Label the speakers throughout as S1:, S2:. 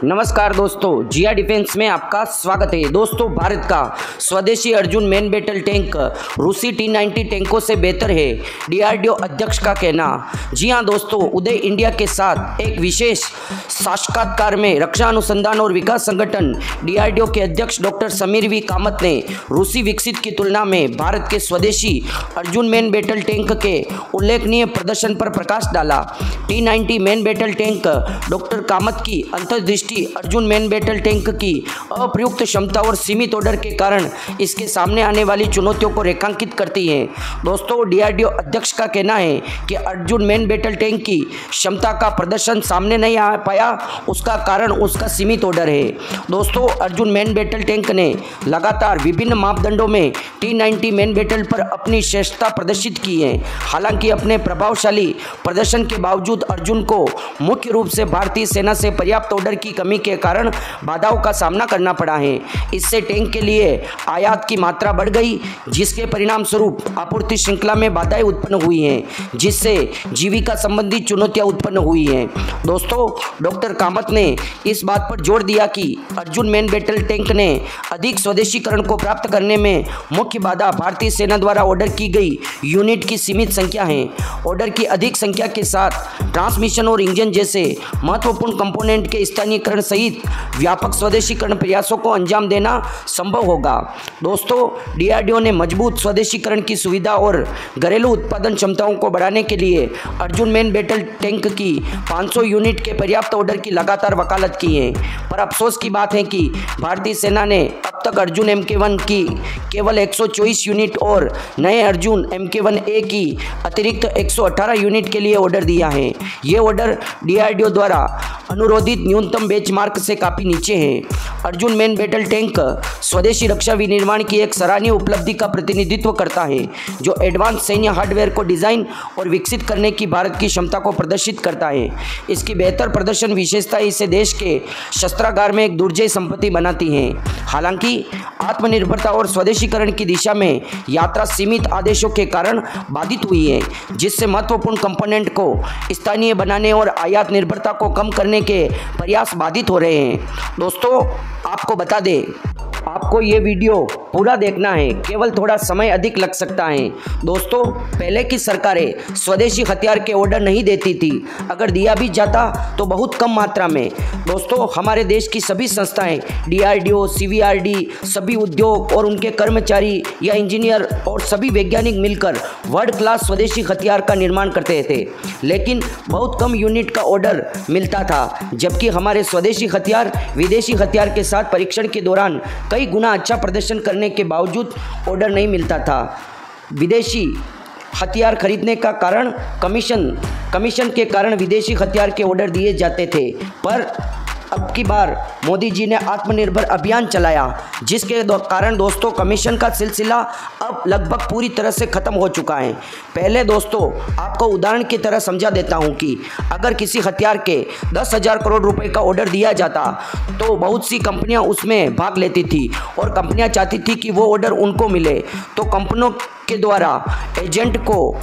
S1: नमस्कार दोस्तों, जिया डिफेंस में आपका स्वागत है। दोस्तों, भारत का स्वदेशी अर्जुन मेन बैटल टैंक रूसी T-90 टैंकों से बेहतर है, डीआरडीओ अध्यक्ष का कहना। जी हां दोस्तों, उदय इंडिया के साथ एक विशेष साक्षात्कार में रक्षा अनुसंधान और विकास संगठन डीआरडीओ के अध्यक्ष डॉक्टर समीर वी कामत ने रूसी विकसित की तुलना में भारत के स्वदेशी अर्जुन मेन बैटल टैंक के उल्लेखनीय प्रदर्शन पर प्रकाश डाला। T-90 main battle tank doctor Kamat की अंतर्दृष्टि अर्जुन मेन बैटल टैंक की अप्रयुक्त क्षमता और सीमित ऑर्डर के कारण इसके सामने आने वाली चुनौतियों को रेखांकित करती है। दोस्तों, डीआरडीओ अध्यक्ष का कहना है कि अर्जुन मेन बैटल टैंक की क्षमता का प्रदर्शन सामने नहीं आ पाया, उसका कारण उसका सीमित ऑर्डर है। दोस्तों, अर्जुन मेन बैटल टैंक ने लगातार विभिन्न मापदंडों में T-90 मेन बैटल पर अपनी श्रेष्ठता प्रदर्शित की है। हालांकि अपने प्रभावशाली प्रदर्शन के बावजूद अर्जुन को मुख्य रूप से भारतीय सेना से पर्याप्त ऑर्डर की कमी के कारण बाधाओं का सामना करना पड़ा है। इससे टैंक के लिए आयात की मात्रा बढ़ गई, जिसके परिणाम स्वरूप आपूर्ति श्रृंखला में बाधाएं उत्पन्न हुई हैं, जिससे जीविका संबंधी चुनौतियां उत्पन्न हुई हैं। दोस्तों, डॉक्टर कामत ने इस बात पर जोर दिया कि अर्जुन मेन बैटल टैंक ने अधिक स्वदेशीकरण को प्राप्त करने में मुख्य बाधा भारतीय सेना द्वारा ऑर्डर की गई यूनिट की सीमित संख्या है। ऑर्डर की अधिक संख्या के साथ ट्रांसमिशन और इंजन जैसे महत्वपूर्ण कंपोनेंट के स्थानीयकरण सहित व्यापक स्वदेशीकरण प्रयासों को अंजाम देना संभव होगा। दोस्तों, डीआरडीओ ने मजबूत स्वदेशीकरण की सुविधा और घरेलू उत्पादन क्षमताओं को बढ़ाने के लिए अर्जुन मेन बैटल टैंक की 500 यूनिट के पर्याप्त ऑर्डर की लगातार वकालत की है। पर अफसोस की बात है कि भारतीय सेना ने अब तक अर्जुन MK1 की केवल 124 यूनिट और नए अर्जुन MK1A की अतिरिक्त 118 यूनिट के लिए ऑर्डर दिया है। ये ऑर्डर डीआरडीओ द्वारा अनुरोधित न्यूनतम बेंचमार्क से काफ़ी नीचे है। अर्जुन मेन बैटल टैंक स्वदेशी रक्षा विनिर्माण की एक सराहनीय उपलब्धि का प्रतिनिधित्व करता है, जो एडवांस सैन्य हार्डवेयर को डिज़ाइन और विकसित करने की भारत की क्षमता को प्रदर्शित करता है। इसकी बेहतर प्रदर्शन विशेषता इसे देश के शस्त्रागार में एक दुर्जय संपत्ति बनाती है। हालांकि आत्मनिर्भरता और स्वदेशीकरण की दिशा में यात्रा सीमित आदेशों के कारण बाधित हुई है, जिससे महत्वपूर्ण कंपोनेंट को स्थानीय बनाने और आयात निर्भरता को कम करने के प्रयास बाधित हो रहे हैं। दोस्तों, आपको बता दें, आपको ये वीडियो पूरा देखना है, केवल थोड़ा समय अधिक लग सकता है। दोस्तों, पहले की सरकारें स्वदेशी हथियार के ऑर्डर नहीं देती थी, अगर दिया भी जाता तो बहुत कम मात्रा में। दोस्तों, हमारे देश की सभी संस्थाएं, डीआरडीओ, CVRD, सभी उद्योग और उनके कर्मचारी या इंजीनियर और सभी वैज्ञानिक मिलकर वर्ल्ड क्लास स्वदेशी हथियार का निर्माण करते थे, लेकिन बहुत कम यूनिट का ऑर्डर मिलता था, जबकि हमारे स्वदेशी हथियार विदेशी हथियार के साथ परीक्षण के दौरान कई गुना अच्छा प्रदर्शन करने के बावजूद ऑर्डर नहीं मिलता था। विदेशी हथियार खरीदने का कारण कमीशन के कारण विदेशी हथियार के ऑर्डर दिए जाते थे। पर अब की बार मोदी जी ने आत्मनिर्भर अभियान चलाया, जिसके कारण दोस्तों कमीशन का सिलसिला अब लगभग पूरी तरह से ख़त्म हो चुका है। पहले दोस्तों, आपको उदाहरण की तरह समझा देता हूं कि अगर किसी हथियार के 10,000 करोड़ रुपए का ऑर्डर दिया जाता तो बहुत सी कंपनियां उसमें भाग लेती थी और कंपनियां चाहती थी कि वो ऑर्डर उनको मिले, तो कंपनियों के द्वारा एजेंट को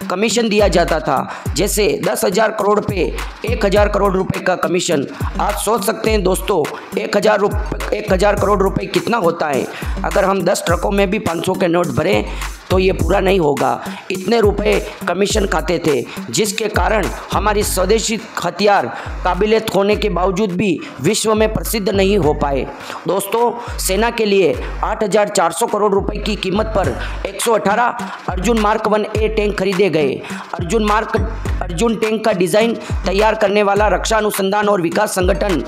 S1: कमीशन दिया जाता था। जैसे 10,000 करोड़ पे 1,000 करोड़ रुपए का कमीशन। आप सोच सकते हैं दोस्तों, 1,000 करोड़ रुपए कितना होता है। अगर हम 10 ट्रकों में भी 500 के नोट भरें तो ये पूरा नहीं होगा। इतने रुपए कमीशन खाते थे, जिसके कारण हमारी स्वदेशी हथियार काबिलियत होने के बावजूद भी विश्व में प्रसिद्ध नहीं हो पाए। दोस्तों, सेना के लिए 8,400 करोड़ रुपए की कीमत पर 118 अर्जुन मार्क 1A टैंक खरीदे गए। अर्जुन टैंक का डिज़ाइन तैयार करने वाला रक्षा अनुसंधान और विकास संगठन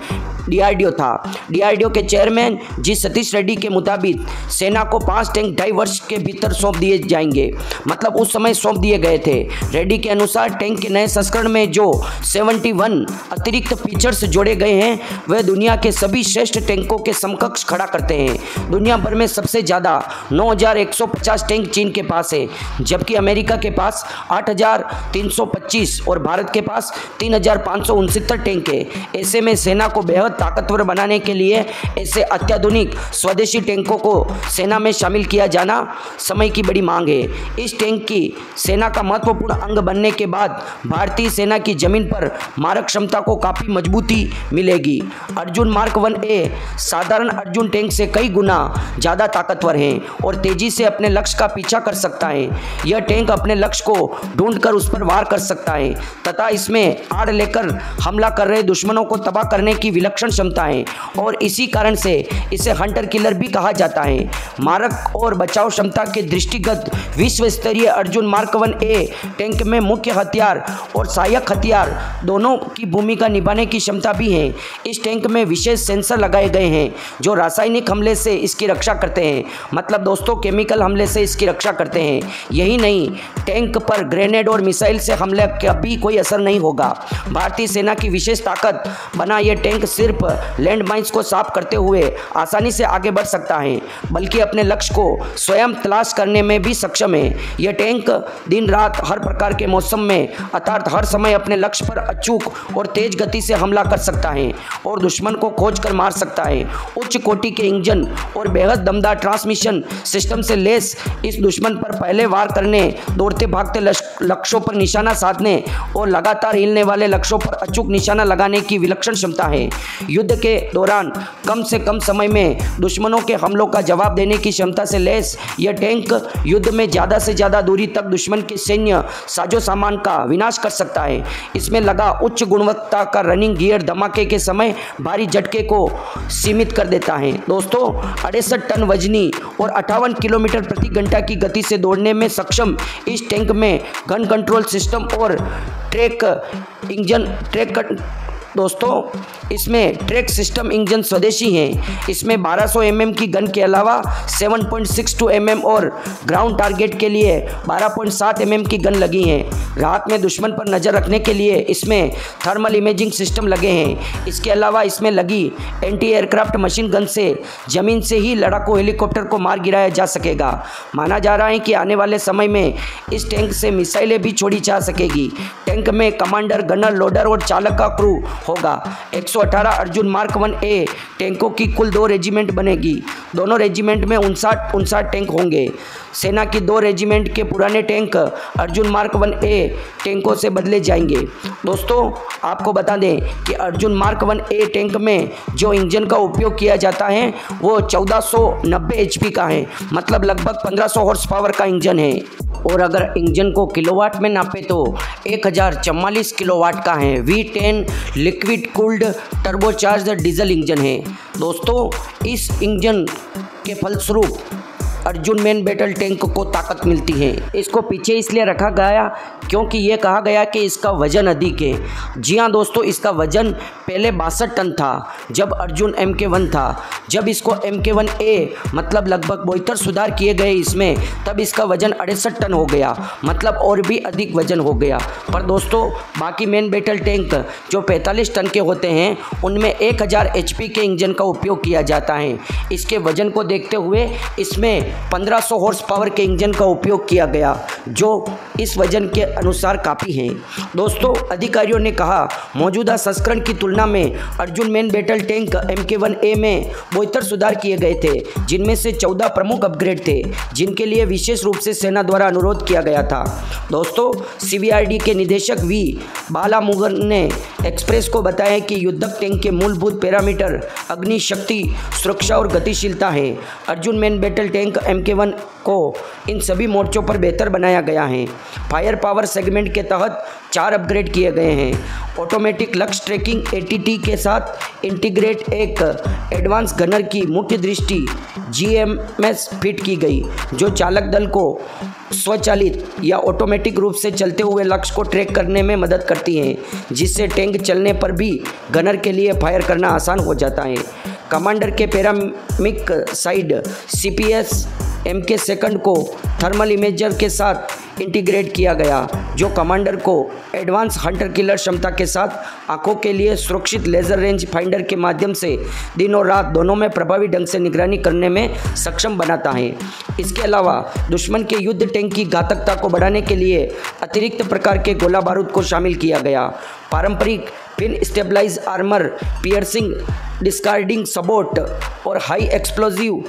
S1: डीआरडीओ था। डीआरडीओ के चेयरमैन जी सतीश रेड्डी के मुताबिक सेना को 5 टैंक 2.5 वर्ष के भीतर सौंप दिए जाएंगे, मतलब उस समय सौंप दिए गए थे। रेड्डी के अनुसार टैंक के नए संस्करण में जो 71 अतिरिक्त फीचर्स जोड़े गए हैं, वह दुनिया के सभी श्रेष्ठ टैंकों के समकक्ष खड़ा करते हैं। दुनिया भर में सबसे ज़्यादा 9,150 टैंक चीन के पास है, जबकि अमेरिका के पास 8,325 और भारत के पास 3,569 टैंक है। ऐसे में सेना को बेहद ताकतवर बनाने के लिए ऐसे अत्याधुनिक स्वदेशी टैंकों को सेना में शामिल किया जाना समय की बड़ी मांग है। इस टैंक की सेना का महत्वपूर्ण अंग बनने के बाद भारतीय सेना की जमीन पर मारक क्षमता को काफ़ी मजबूती मिलेगी। अर्जुन मार्क 1A साधारण अर्जुन टैंक से कई गुना ज़्यादा ताकतवर है और तेजी से अपने लक्ष्य का पीछा कर सकता है। यह टैंक अपने लक्ष्य को ढूंढकर उस पर वार कर सकता है तथा इसमें आड़ लेकर हमला कर रहे दुश्मनों को तबाह करने की विलक्षण क्षमता है और इसी कारण से इसे हंटर किलर भी कहा जाता है। मारक और बचाव क्षमता के दृष्टिगत विश्व स्तरीय अर्जुन मार्क 1A टैंक में मुख्य हथियार और सहायक हथियार दोनों की भूमिका निभाने की क्षमता भी है। इस टैंक में विशेष सेंसर लगाए गए हैं जो रासायनिक हमले से इसकी रक्षा करते हैं, मतलब दोस्तों केमिकल हमले से इसकी रक्षा करते हैं। यही नहीं, टैंक पर ग्रेनेड और मिसाइल से हमले का भी कोई असर नहीं होगा। भारतीय सेना की विशेष ताकत बना यह टैंक सिर्फ लैंडमाइंस को साफ करते हुए आसानी से आगे बढ़ सकता है, बल्कि अपने लक्ष्य को स्वयं तलाश करने में भी सक्षम है। यह टैंक दिन रात हर प्रकार के मौसम में अर्थात हर समय अपने लक्ष्य पर अचूक और तेज गति से हमला कर सकता है और दुश्मन को खोज कर मार सकता है। उच्च कोटि के इंजन और बेहद दमदार ट्रांसमिशन सिस्टम से लैस इस दुश्मन पर पहले वार करने, दौड़ते भागते लक्ष्यों पर निशाना साधने और लगातार हिलने वाले लक्ष्यों पर अचूक निशाना लगाने की विलक्षण क्षमता है। युद्ध के दौरान कम से कम समय में दुश्मनों के हमलों का जवाब देने की क्षमता से लैस यह टैंक युद्ध में ज़्यादा से ज़्यादा दूरी तक दुश्मन के सैन्य साजो सामान का विनाश कर सकता है। इसमें लगा उच्च गुणवत्ता का रनिंग गियर धमाके के समय भारी झटके को सीमित कर देता है। दोस्तों 68 टन वजनी और 58 किलोमीटर प्रति घंटा की गति से दौड़ने में सक्षम इस टैंक में गन कंट्रोल सिस्टम और दोस्तों इसमें ट्रैक सिस्टम इंजन स्वदेशी हैं। इसमें 1200 mm की गन के अलावा 7.62 mm और ग्राउंड टारगेट के लिए 12.7 mm की गन लगी हैं। रात में दुश्मन पर नज़र रखने के लिए इसमें थर्मल इमेजिंग सिस्टम लगे हैं। इसके अलावा इसमें लगी एंटी एयरक्राफ्ट मशीन गन से ज़मीन से ही लड़ाकू हेलीकॉप्टर को मार गिराया जा सकेगा। माना जा रहा है कि आने वाले समय में इस टैंक से मिसाइलें भी छोड़ी जा सकेगी। टैंक में कमांडर, गनर, लोडर और चालक का क्रू होगा। 118 अर्जुन मार्क 1A टैंकों की कुल 2 रेजिमेंट बनेगी। दोनों रेजिमेंट में 59 टैंक होंगे। सेना की 2 रेजिमेंट के पुराने टैंक अर्जुन मार्क 1A टैंकों से बदले जाएंगे। दोस्तों आपको बता दें कि अर्जुन मार्क 1A टैंक में जो इंजन का उपयोग किया जाता है वो 1490 HP का है, मतलब लगभग 1500 हॉर्स पावर का इंजन है। और अगर इंजन को किलोवाट में नापे तो 1044 किलोवाट का है। V10 liquid cooled turbocharged diesel engine है। दोस्तों इस इंजन के फलस्वरूप अर्जुन मेन बैटल टैंक को ताकत मिलती है। इसको पीछे इसलिए रखा गया क्योंकि ये कहा गया कि इसका वजन अधिक है। जी हाँ दोस्तों, इसका वजन पहले 62 टन था जब अर्जुन MK1 था। जब इसको MK1A मतलब लगभग 72 सुधार किए गए इसमें, तब इसका वजन 68 टन हो गया, मतलब और भी अधिक वजन हो गया। पर दोस्तों बाकी मेन बैटल टैंक जो 45 टन के होते हैं उनमें 1000 HP के इंजन का उपयोग किया जाता है। इसके वजन को देखते हुए इसमें 1500 हॉर्स पावर के इंजन का उपयोग किया गया, जो इस वजन के अनुसार काफ़ी है। दोस्तों अधिकारियों ने कहा मौजूदा संस्करण की तुलना में Arjun main battle tank MK1A में 72 सुधार किए गए थे, जिनमें से 14 प्रमुख अपग्रेड थे जिनके लिए विशेष रूप से सेना द्वारा अनुरोध किया गया था। दोस्तों CBRD के निदेशक V बालामुरुगन ने एक्सप्रेस को बताया कि युद्धक टैंक के मूलभूत पैरामीटर अग्नि शक्ति, सुरक्षा और गतिशीलता है। Arjun main battle tank MK1 को इन सभी मोर्चों पर बेहतर बनाया गया है। फायर पावर सेगमेंट के तहत 4 अपग्रेड किए गए हैं। ऑटोमेटिक लक्ष्य ट्रैकिंग ATT के साथ इंटीग्रेट एक एडवांस गनर की मुख्य दृष्टि GMS फिट की गई, जो चालक दल को स्वचालित या ऑटोमेटिक रूप से चलते हुए लक्ष्य को ट्रैक करने में मदद करती है, जिससे टैंक चलने पर भी गनर के लिए फायर करना आसान हो जाता है। कमांडर के पैरामिक साइड CPS MK2 को थर्मल इमेजर के साथ इंटीग्रेट किया गया, जो कमांडर को एडवांस हंटर किलर क्षमता के साथ आंखों के लिए सुरक्षित लेज़र रेंज फाइंडर के माध्यम से दिन और रात दोनों में प्रभावी ढंग से निगरानी करने में सक्षम बनाता है। इसके अलावा दुश्मन के युद्ध टैंक की घातकता को बढ़ाने के लिए अतिरिक्त प्रकार के गोला बारूद को शामिल किया गया। पारंपरिक fin stabilize armour, piercing discarding sabot और हाई एक्सप्लोजिव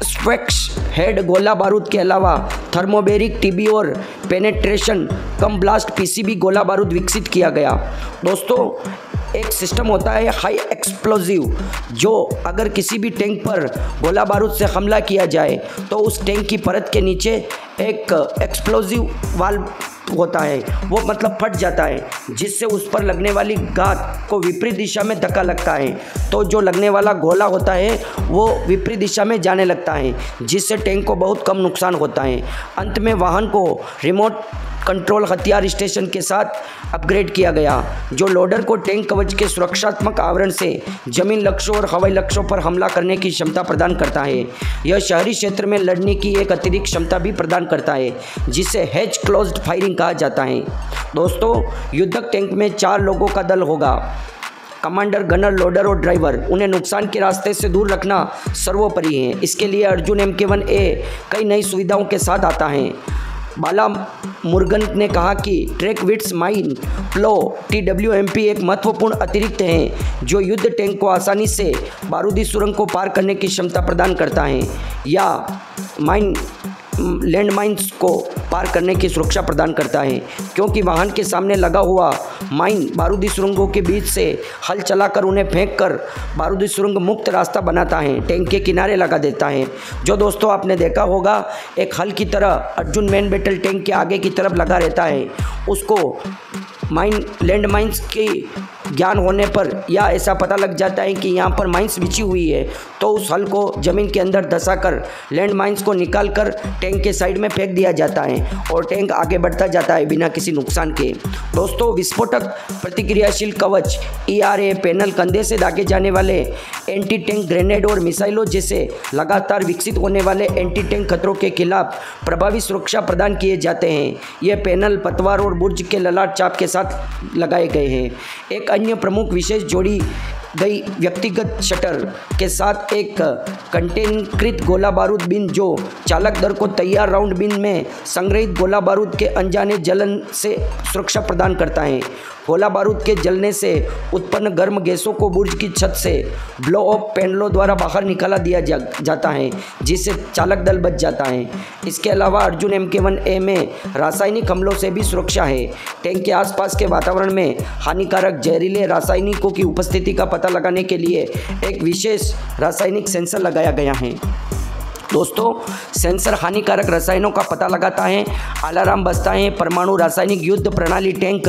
S1: स्वेक्स हेड गोला बारूद के अलावा थर्मोबेरिक TB और पेनेट्रेशन कम ब्लास्ट PCB गोला बारूद विकसित किया गया। दोस्तों एक सिस्टम होता है हाई एक्सप्लोजिव, जो अगर किसी भी टैंक पर गोला बारूद से हमला किया जाए तो उस टैंक की परत के नीचे एक एक्सप्लोजिव वाल्व होता है, वो मतलब फट जाता है, जिससे उस पर लगने वाली गात को विपरीत दिशा में धक्का लगता है, तो जो लगने वाला गोला होता है वो विपरीत दिशा में जाने लगता है, जिससे टैंक को बहुत कम नुकसान होता है। अंत में वाहन को रिमोट कंट्रोल हथियार स्टेशन के साथ अपग्रेड किया गया, जो लोडर को टैंक कवच के सुरक्षात्मक आवरण से जमीन लक्ष्यों और हवाई लक्ष्यों पर हमला करने की क्षमता प्रदान करता है। यह शहरी क्षेत्र में लड़ने की एक अतिरिक्त क्षमता भी प्रदान करता है, जिसे हेज क्लोज्ड फायरिंग कहा जाता है। दोस्तों, युद्धक टैंक में 4 लोगों का दल होगा, कमांडर, गनर, लोडर और ड्राइवर। उन्हें नुकसान के रास्ते से दूर रखना सर्वोपरि है। इसके लिए अर्जुन MK1A कई नई सुविधाओं के साथ आता है। बाला मुर्गन ने कहा कि ट्रैक विड्स माइन प्लो TWMP एक महत्वपूर्ण अतिरिक्त है, जो युद्ध टैंक को आसानी से बारूदी सुरंग को पार करने की क्षमता प्रदान करता है या लैंड माइन्स को पार करने की सुरक्षा प्रदान करता है, क्योंकि वाहन के सामने लगा हुआ माइन बारूदी सुरंगों के बीच से हल चलाकर उन्हें फेंककर बारूदी सुरंग मुक्त रास्ता बनाता है, टैंक के किनारे लगा देता है। जो दोस्तों आपने देखा होगा, एक हल की तरह अर्जुन मेन बैटल टैंक के आगे की तरफ लगा रहता है। उसको लैंड माइन्स की ज्ञान होने पर या ऐसा पता लग जाता है कि यहाँ पर माइन्स बिछी हुई है, तो उस हल को ज़मीन के अंदर धंसाकर लैंड माइन्स को निकालकर टैंक के साइड में फेंक दिया जाता है और टैंक आगे बढ़ता जाता है बिना किसी नुकसान के। दोस्तों, विस्फोटक प्रतिक्रियाशील कवच ERA पैनल कंधे से दागे जाने वाले एंटी टैंक ग्रेनेड और मिसाइलों जैसे लगातार विकसित होने वाले एंटी टैंक खतरों के खिलाफ प्रभावी सुरक्षा प्रदान किए जाते हैं। ये पैनल पतवार और बुर्ज के ललाट चाप के साथ लगाए गए हैं। एक अन्य प्रमुख विशेष जोड़ी गई व्यक्तिगत शटर के साथ एक कंटेनकृत गोला बारूद बिन, जो चालक दल को तैयार राउंड बिन में संग्रहित गोला बारूद के अनजाने जलन से सुरक्षा प्रदान करता है। गोला बारूद के जलने से उत्पन्न गर्म गैसों को बुर्ज की छत से ब्लो ऑफ पैनलों द्वारा बाहर निकाला दिया जाता है, जिससे चालक दल बच जाता है। इसके अलावा अर्जुन MK1A में रासायनिक हमलों से भी सुरक्षा है। टैंक के आसपास के वातावरण में हानिकारक जहरीले रासायनिकों की उपस्थिति का पता लगाने के लिए एक विशेष रासायनिक सेंसर लगाया गया है। दोस्तों, सेंसर हानिकारक रसायनों का पता लगाता है, अलार्म बजता है। परमाणु रासायनिक युद्ध प्रणाली टैंक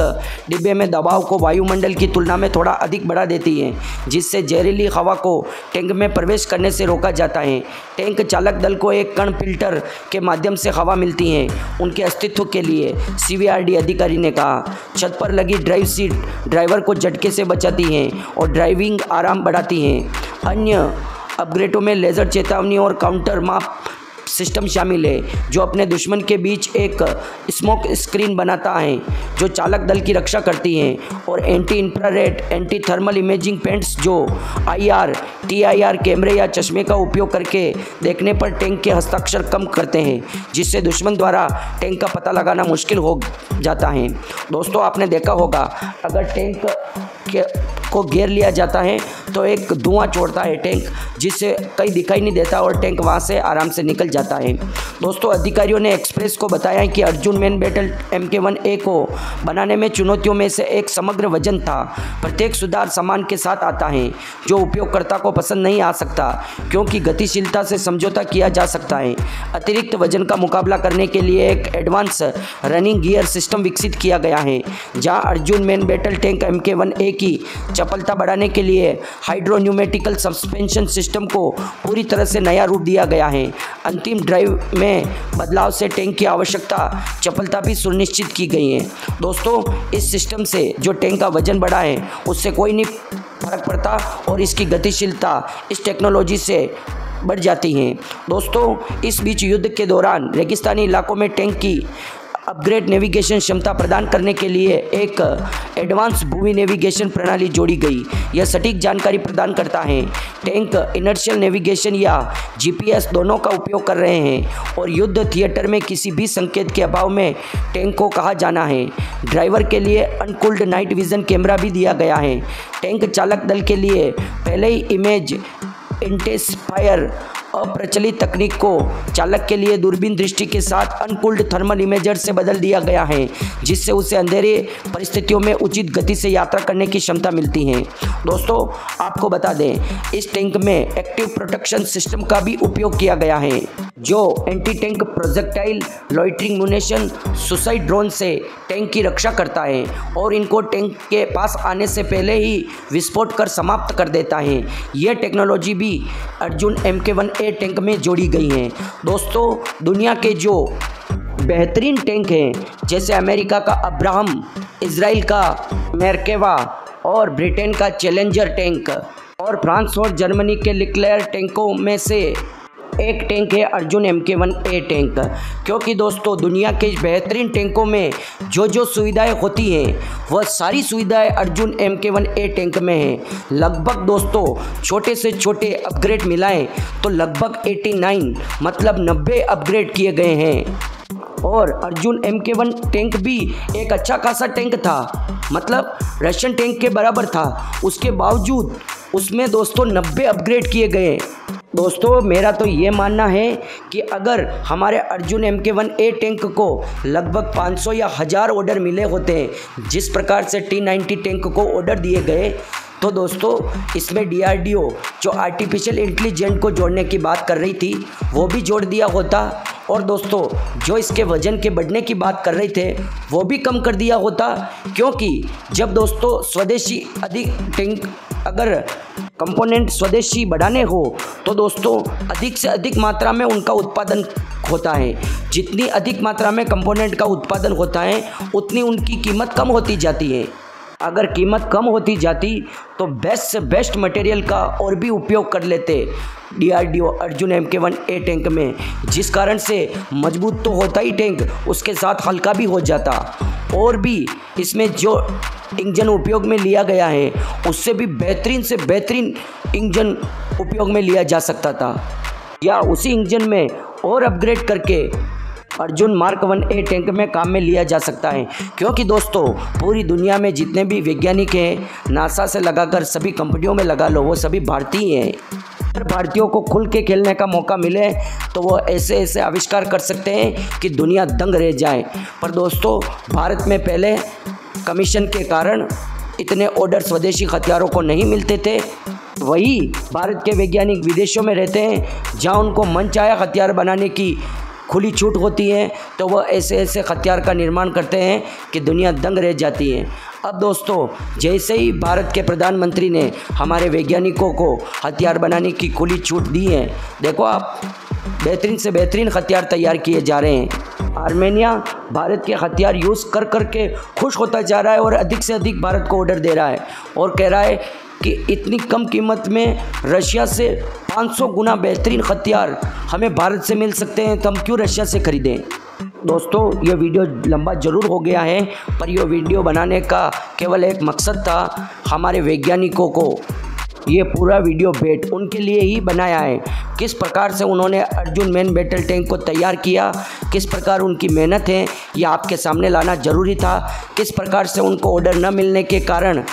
S1: डिब्बे में दबाव को वायुमंडल की तुलना में थोड़ा अधिक बढ़ा देती है, जिससे जहरीली हवा को टैंक में प्रवेश करने से रोका जाता है। टैंक चालक दल को एक कण फिल्टर के माध्यम से हवा मिलती है उनके अस्तित्व के लिए, CVRD अधिकारी ने कहा। छत पर लगी ड्राइव सीट ड्राइवर को झटके से बचाती है और ड्राइविंग आराम बढ़ाती है। अन्य अपग्रेडों में लेज़र चेतावनी और काउंटर माप सिस्टम शामिल है, जो अपने दुश्मन के बीच एक स्मोक स्क्रीन बनाता है जो चालक दल की रक्षा करती हैं, और anti infrared anti thermal imaging paints जो IR TIR कैमरे या चश्मे का उपयोग करके देखने पर टैंक के हस्ताक्षर कम करते हैं, जिससे दुश्मन द्वारा टैंक का पता लगाना मुश्किल हो जाता है। दोस्तों, आपने देखा होगा, अगर टैंक को घेर लिया जाता है तो एक धुआं छोड़ता है टैंक, जिससे कहीं दिखाई नहीं देता और टैंक वहां से आराम से निकल जाता है। दोस्तों, अधिकारियों ने एक्सप्रेस को बताया कि अर्जुन मेन बैटल MK1A को बनाने में चुनौतियों में से एक समग्र वजन था। प्रत्येक सुधार सामान के साथ आता है जो उपयोगकर्ता को पसंद नहीं आ सकता, क्योंकि गतिशीलता से समझौता किया जा सकता है। अतिरिक्त वजन का मुकाबला करने के लिए एक एडवांस रनिंग गियर सिस्टम विकसित किया गया है, जहां Arjun main battle tank MK1A की चपलता बढ़ाने के लिए हाइड्रोन्यूमेटिकल सस्पेंशन सिस्टम को पूरी तरह से नया रूप दिया गया है। अंतिम ड्राइव में बदलाव से टैंक की आवश्यकता चपलता भी सुनिश्चित की गई है। दोस्तों, इस सिस्टम से जो टैंक का वजन बढ़ा है उससे कोई नहीं फर्क पड़ता और इसकी गतिशीलता इस टेक्नोलॉजी से बढ़ जाती है। दोस्तों, इस बीच युद्ध के दौरान रेगिस्तानी इलाकों में टैंक की अपग्रेड नेविगेशन क्षमता प्रदान करने के लिए एक एडवांस भूमि नेविगेशन प्रणाली जोड़ी गई। यह सटीक जानकारी प्रदान करता है। टैंक इनर्शियल नेविगेशन या GPS दोनों का उपयोग कर रहे हैं और युद्ध थिएटर में किसी भी संकेत के अभाव में टैंक को कहाँ जाना है। ड्राइवर के लिए अनकूल्ड नाइट विजन कैमरा भी दिया गया है। टैंक चालक दल के लिए पहले ही इमेज इंटेंसिफायर अप्रचलित तकनीक को चालक के लिए दूरबीन दृष्टि के साथ अनकूल्ड थर्मल इमेजर से बदल दिया गया है, जिससे उसे अंधेरे परिस्थितियों में उचित गति से यात्रा करने की क्षमता मिलती है। दोस्तों आपको बता दें, इस टैंक में एक्टिव प्रोटेक्शन सिस्टम का भी उपयोग किया गया है, जो anti tank projectile, loitering munition, suicide drone से टैंक की रक्षा करता है और इनको टैंक के पास आने से पहले ही विस्फोट कर समाप्त कर देता है। यह टेक्नोलॉजी भी अर्जुन MK1A टैंक में जोड़ी गई है। दोस्तों दुनिया के जो बेहतरीन टैंक हैं, जैसे अमेरिका का अब्राहम, इजराइल का मेरकेवा और ब्रिटेन का चैलेंजर टैंक और फ्रांस और जर्मनी के लिक्लेयर टैंकों में से एक टैंक है अर्जुन MK1A टैंक। क्योंकि दोस्तों दुनिया के बेहतरीन टैंकों में जो सुविधाएं होती हैं वह सारी सुविधाएं अर्जुन MK1A टैंक में हैं। लगभग दोस्तों छोटे से छोटे अपग्रेड मिलाएं तो लगभग 89 मतलब 90 अपग्रेड किए गए हैं। और अर्जुन MK1 टैंक भी एक अच्छा खासा टैंक था, मतलब रशियन टैंक के बराबर था। उसके बावजूद उसमें दोस्तों 90 अपग्रेड किए गए। दोस्तों मेरा तो ये मानना है कि अगर हमारे अर्जुन MK1A टैंक को लगभग 500 या 1000 ऑर्डर मिले होते हैं, जिस प्रकार से T90 टैंक को ऑर्डर दिए गए, तो दोस्तों इसमें DRDO जो आर्टिफिशियल इंटेलिजेंस को जोड़ने की बात कर रही थी वो भी जोड़ दिया होता। और दोस्तों जो इसके वजन के बढ़ने की बात कर रहे थे वो भी कम कर दिया होता। क्योंकि जब दोस्तों स्वदेशी अधिक टैंक, अगर कंपोनेंट स्वदेशी बढ़ाने हो तो दोस्तों अधिक से अधिक मात्रा में उनका उत्पादन होता है। जितनी अधिक मात्रा में कंपोनेंट का उत्पादन होता है उतनी उनकी कीमत कम होती जाती है। अगर कीमत कम होती जाती तो बेस्ट से बेस्ट मटेरियल का और भी उपयोग कर लेते DRDO अर्जुन MK1A टैंक में, जिस कारण से मजबूत तो होता ही टैंक, उसके साथ हल्का भी हो जाता। और भी इसमें जो इंजन उपयोग में लिया गया है उससे भी बेहतरीन से बेहतरीन इंजन उपयोग में लिया जा सकता था, या उसी इंजन में और अपग्रेड करके अर्जुन मार्क 1A टैंक में काम में लिया जा सकता है। क्योंकि दोस्तों पूरी दुनिया में जितने भी वैज्ञानिक हैं, नासा से लगाकर सभी कंपनियों में लगा लो, वो सभी भारतीय हैं। अगर भारतीयों को खुल के खेलने का मौका मिले तो वो ऐसे ऐसे आविष्कार कर सकते हैं कि दुनिया दंग रह जाए। पर दोस्तों भारत में पहले कमीशन के कारण इतने ऑर्डर स्वदेशी हथियारों को नहीं मिलते थे। वही भारत के वैज्ञानिक विदेशों में रहते हैं, जहाँ उनको मन चाहे हथियार बनाने की खुली छूट होती है, तो वह ऐसे ऐसे हथियार का निर्माण करते हैं कि दुनिया दंग रह जाती है। अब दोस्तों जैसे ही भारत के प्रधानमंत्री ने हमारे वैज्ञानिकों को हथियार बनाने की खुली छूट दी है, देखो आप बेहतरीन से बेहतरीन हथियार तैयार किए जा रहे हैं। आर्मेनिया भारत के हथियार यूज़ कर करके खुश होता जा रहा है और अधिक से अधिक भारत को ऑर्डर दे रहा है और कह रहा है कि इतनी कम कीमत में रशिया से 500 गुना बेहतरीन हथियार हमें भारत से मिल सकते हैं, तो हम क्यों रशिया से खरीदें। दोस्तों ये वीडियो लंबा ज़रूर हो गया है, पर यह वीडियो बनाने का केवल एक मकसद था, हमारे वैज्ञानिकों को ये पूरा वीडियो भेंट उनके लिए ही बनाया है। किस प्रकार से उन्होंने अर्जुन मेन बैटल टैंक को तैयार किया, किस प्रकार उनकी मेहनत है, ये आपके सामने लाना ज़रूरी था। किस प्रकार से उनको ऑर्डर न मिलने के कारण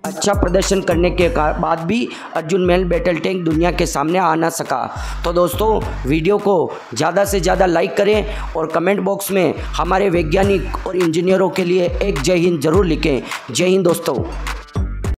S1: अच्छा प्रदर्शन करने के बाद भी अर्जुन मेन बैटल टैंक दुनिया के सामने आ ना सका। तो दोस्तों वीडियो को ज़्यादा से ज़्यादा लाइक करें और कमेंट बॉक्स में हमारे वैज्ञानिक और इंजीनियरों के लिए एक जय हिंद ज़रूर लिखें। जय हिंद दोस्तों।